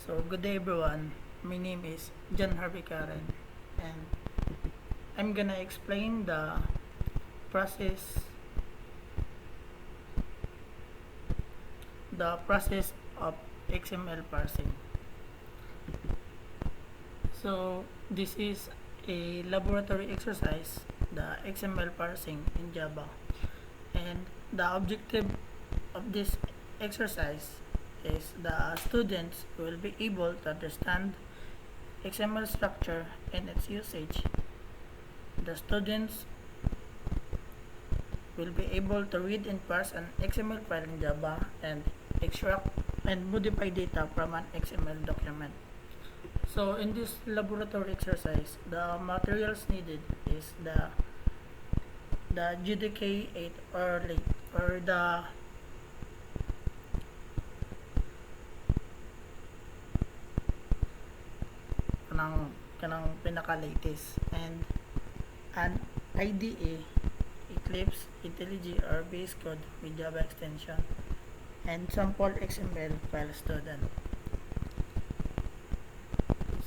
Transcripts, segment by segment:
So, good day everyone. My name is John Harvey Karen, and I'm gonna explain process the process of XML parsing. So, this is a laboratory exercise, the XML parsing in Java. And the objective of this exercise is the students will be able to understand XML structure and its usage. The students will be able to read and parse an XML file in Java and extract and modify data from an XML document. So in this laboratory exercise, the materials needed is the GDK 8 or the kanang pinaka-latest, and an IDE, Eclipse, IntelliJ or VS Code with Java extension, and sample XML file student.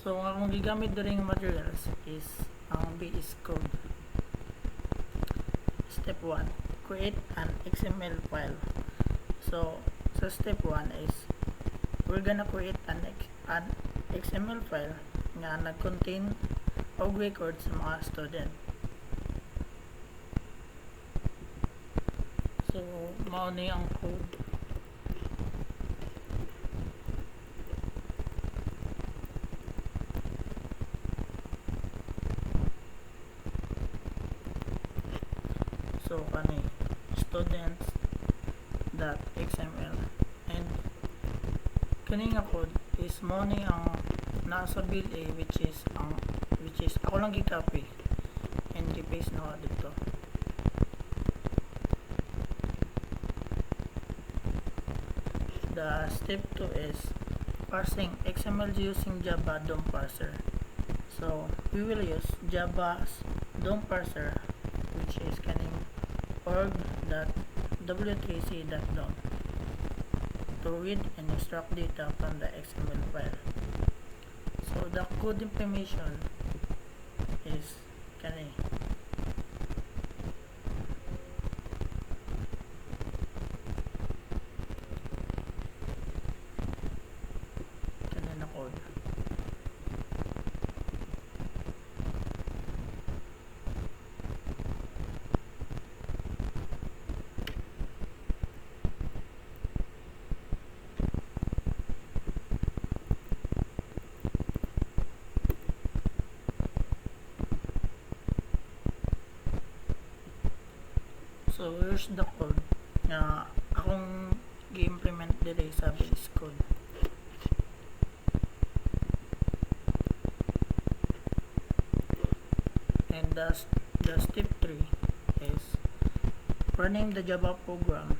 So ang akong gigamit diri nga materials is ang VS Code. Step 1, create an XML file. So sa step 1 is we're gonna create an XML file nga nag-contain og records sa mga student. So mao ni ang code. So kani students.xml, and kani nga code is mao ni ang nasa build A, which is ako lang gi-copy and gi-paste na dito. The step 2 is parsing XML using Java DOM parser. So we will use Java's DOM parser, which is kaning org.w3c.dom to read and extract data from the XML file. So the code information is kani na code. So here's the code na akong gi-implement diri sa VS Code. And the step 3 is running the Java program.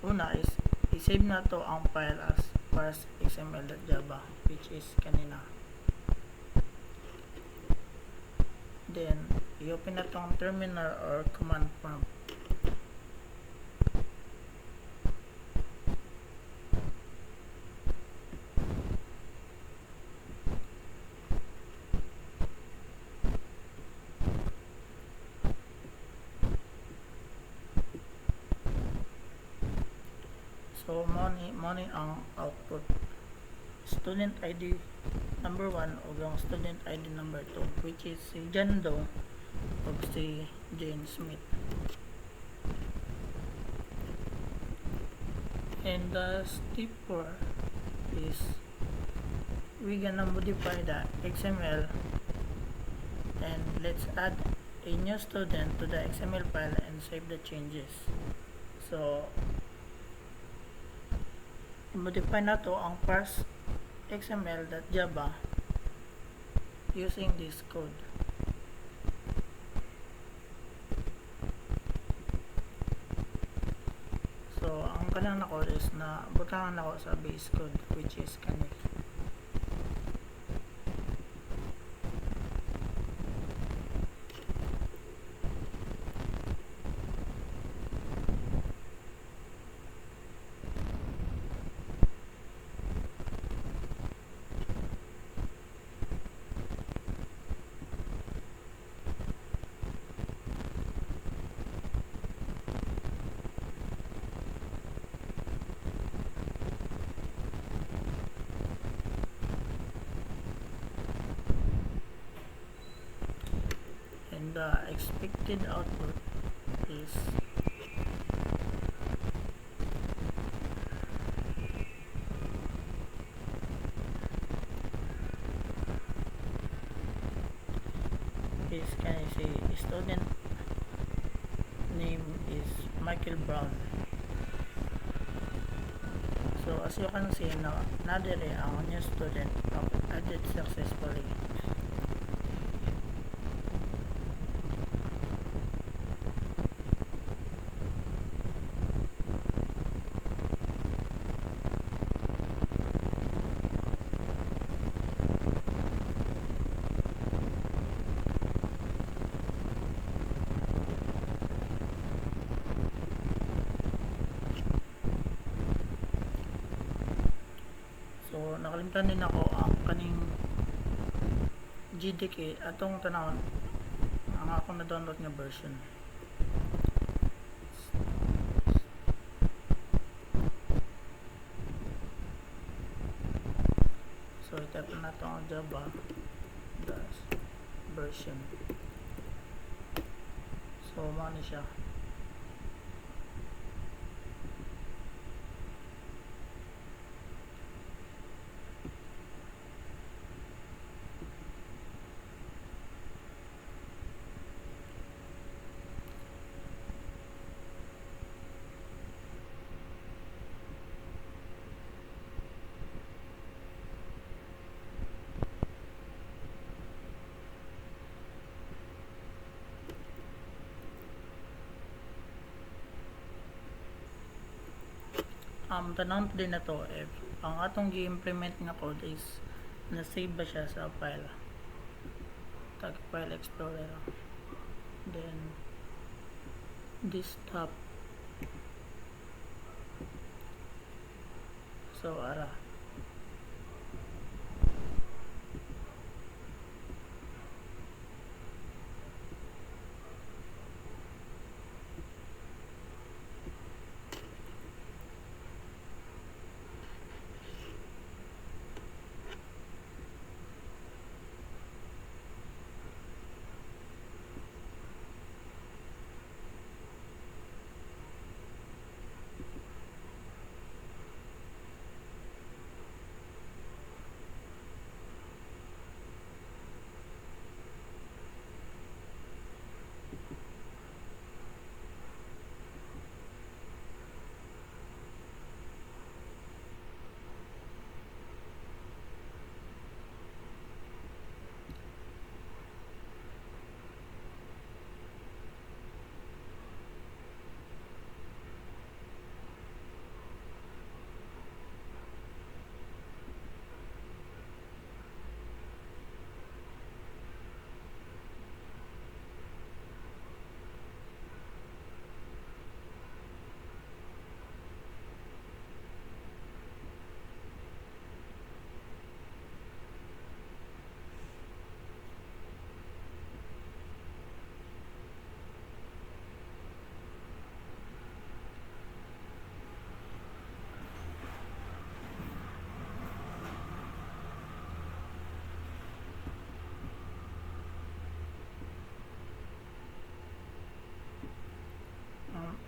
Una is i-save na to ang file as parse.xml.java, which is kanina. Then i-open na tong terminal or command prompt. So money ang output. Student ID number 1 o yung student ID number 2, which is si John Doe o si Jane Smith. And the step 4 is we gonna modify the XML, and let's add a new student to the XML file and save the changes. So modify na to ang parse xml.java using this code. So ang kanang na code is na butangan ako sa base code, which is kani. expected output is can I say student name is Michael Brown. So as you can see na nadire ang new student added successfully. So nakalimutan din ako ang kaning GDK atong tanawon ang akong na-download nga version. So i-type na ito ang Java version. So mano siya. Tanong din na to if ang atong gi-implement nga code is na-save ba siya sa file explorer, then desktop. So ara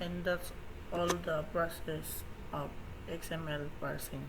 and that's all the process of XML parsing.